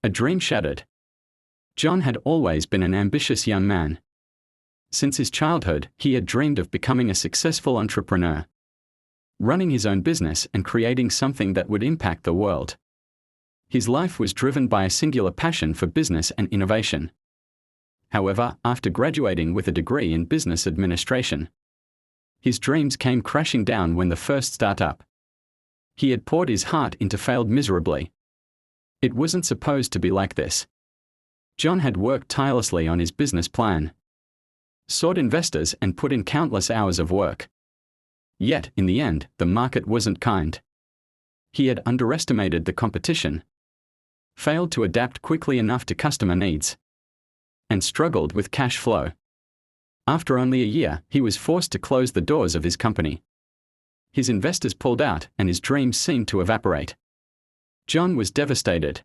A dream shattered. John had always been an ambitious young man. Since his childhood, he had dreamed of becoming a successful entrepreneur, running his own business and creating something that would impact the world. His life was driven by a singular passion for business and innovation. However, after graduating with a degree in business administration, his dreams came crashing down when the first startup he had poured his heart into failed miserably. It wasn't supposed to be like this. John had worked tirelessly on his business plan, sought investors and put in countless hours of work. Yet, in the end, the market wasn't kind. He had underestimated the competition, failed to adapt quickly enough to customer needs, and struggled with cash flow. After only a year, he was forced to close the doors of his company. His investors pulled out and his dreams seemed to evaporate. John was devastated.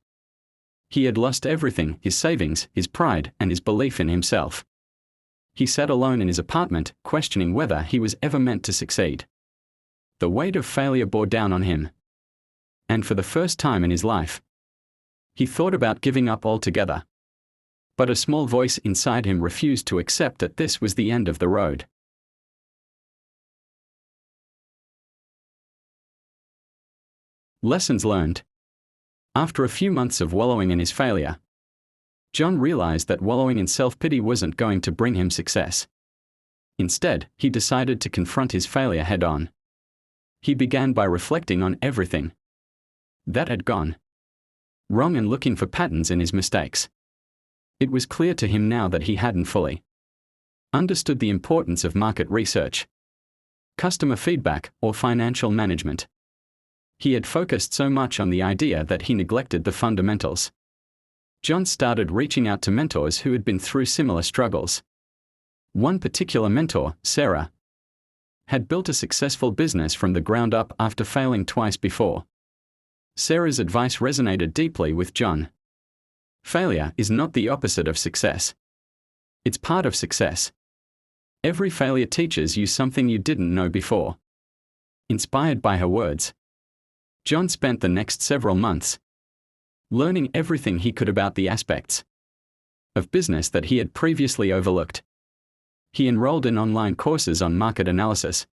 He had lost everything: his savings, his pride, and his belief in himself. He sat alone in his apartment, questioning whether he was ever meant to succeed. The weight of failure bore down on him. And for the first time in his life, he thought about giving up altogether. But a small voice inside him refused to accept that this was the end of the road. Lessons learned. After a few months of wallowing in his failure, John realized that wallowing in self-pity wasn't going to bring him success. Instead, he decided to confront his failure head-on. He began by reflecting on everything that had gone wrong and looking for patterns in his mistakes. It was clear to him now that he hadn't fully understood the importance of market research, customer feedback, or financial management. He had focused so much on the idea that he neglected the fundamentals. John started reaching out to mentors who had been through similar struggles. One particular mentor, Sarah, had built a successful business from the ground up after failing twice before. Sarah's advice resonated deeply with John. Failure is not the opposite of success. It's part of success. Every failure teaches you something you didn't know before. Inspired by her words, John spent the next several months learning everything he could about the aspects of business that he had previously overlooked. He enrolled in online courses on market analysis,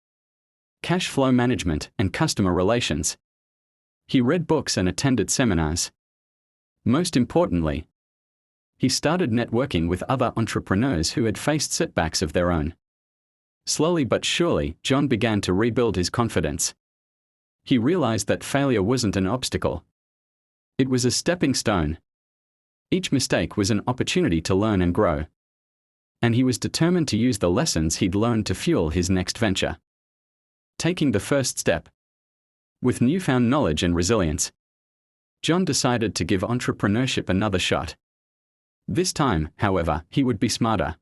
cash flow management, and customer relations. He read books and attended seminars. Most importantly, he started networking with other entrepreneurs who had faced setbacks of their own. Slowly but surely, John began to rebuild his confidence. He realized that failure wasn't an obstacle. It was a stepping stone. Each mistake was an opportunity to learn and grow. And he was determined to use the lessons he'd learned to fuel his next venture. Taking the first step. With newfound knowledge and resilience, John decided to give entrepreneurship another shot. This time, however, he would be smarter.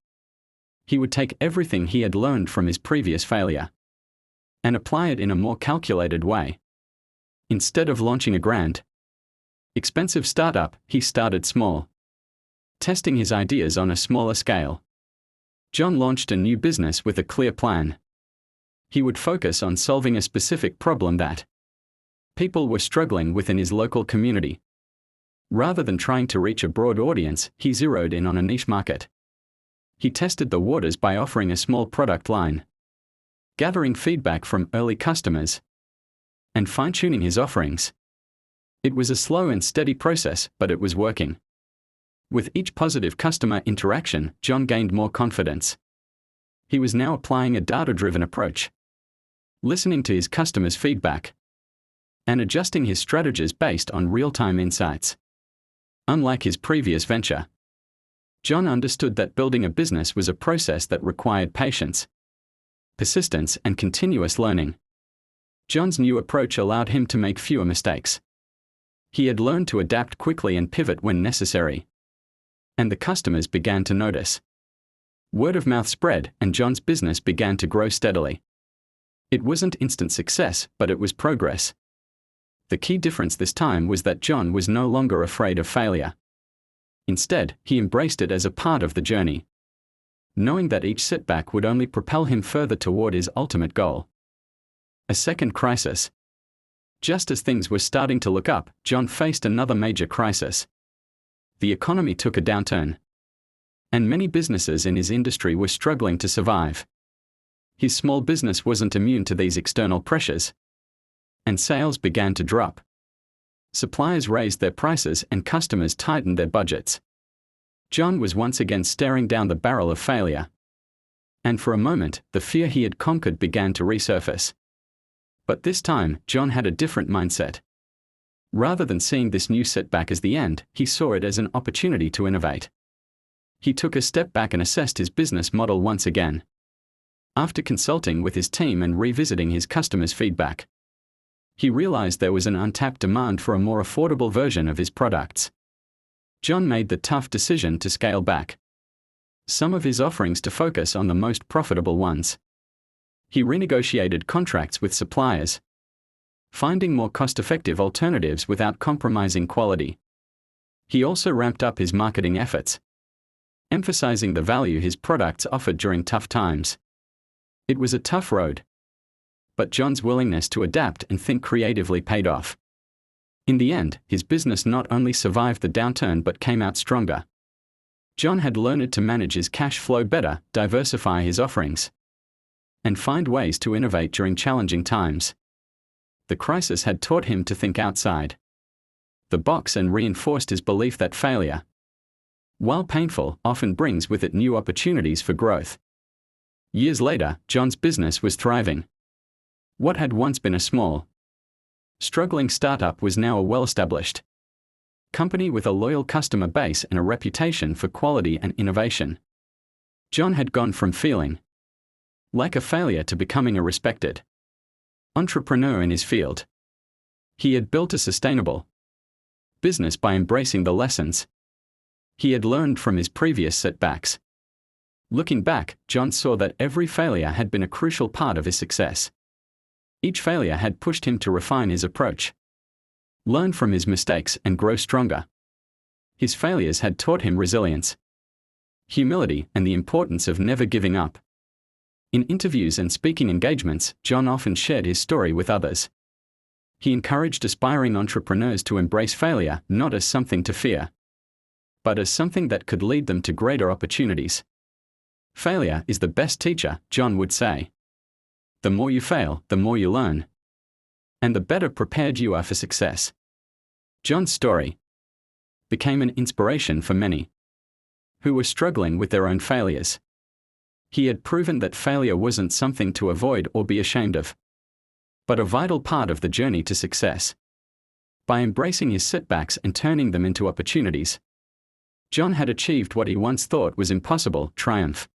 He would take everything he had learned from his previous failure and apply it in a more calculated way. Instead of launching a grand, expensive startup, he started small, testing his ideas on a smaller scale. John launched a new business with a clear plan. He would focus on solving a specific problem that people were struggling with in his local community. Rather than trying to reach a broad audience, he zeroed in on a niche market. He tested the waters by offering a small product line, gathering feedback from early customers, and fine-tuning his offerings. It was a slow and steady process, but it was working. With each positive customer interaction, John gained more confidence. He was now applying a data-driven approach, listening to his customers' feedback, and adjusting his strategies based on real-time insights. Unlike his previous venture, John understood that building a business was a process that required patience, persistence, and continuous learning. John's new approach allowed him to make fewer mistakes. He had learned to adapt quickly and pivot when necessary. And the customers began to notice. Word of mouth spread, and John's business began to grow steadily. It wasn't instant success, but it was progress. The key difference this time was that John was no longer afraid of failure. Instead, he embraced it as a part of the journey, knowing that each setback would only propel him further toward his ultimate goal. A second crisis. Just as things were starting to look up, John faced another major crisis. the economy took a downturn, and many businesses in his industry were struggling to survive. His small business wasn't immune to these external pressures, and sales began to drop. Suppliers raised their prices and customers tightened their budgets. John was once again staring down the barrel of failure. And for a moment, the fear he had conquered began to resurface. But this time, John had a different mindset. Rather than seeing this new setback as the end, he saw it as an opportunity to innovate. He took a step back and assessed his business model once again. After consulting with his team and revisiting his customers' feedback, he realized there was an untapped demand for a more affordable version of his products. John made the tough decision to scale back some of his offerings to focus on the most profitable ones. He renegotiated contracts with suppliers, finding more cost-effective alternatives without compromising quality. He also ramped up his marketing efforts, emphasizing the value his products offered during tough times. It was a tough road, but John's willingness to adapt and think creatively paid off. In the end, his business not only survived the downturn but came out stronger. John had learned to manage his cash flow better, diversify his offerings, and find ways to innovate during challenging times. The crisis had taught him to think outside the box and reinforced his belief that failure, while painful, often brings with it new opportunities for growth. Years later, John's business was thriving. What had once been a small, struggling startup was now a well-established company with a loyal customer base and a reputation for quality and innovation. John had gone from feeling like a failure to becoming a respected entrepreneur in his field. He had built a sustainable business by embracing the lessons he had learned from his previous setbacks. Looking back, John saw that every failure had been a crucial part of his success. Each failure had pushed him to refine his approach, learn from his mistakes, and grow stronger. His failures had taught him resilience, humility, and the importance of never giving up. In interviews and speaking engagements, John often shared his story with others. He encouraged aspiring entrepreneurs to embrace failure not as something to fear, but as something that could lead them to greater opportunities. Failure is the best teacher, John would say. The more you fail, the more you learn, and the better prepared you are for success. John's story became an inspiration for many who were struggling with their own failures. He had proven that failure wasn't something to avoid or be ashamed of, but a vital part of the journey to success. By embracing his setbacks and turning them into opportunities, John had achieved what he once thought was impossible: triumph.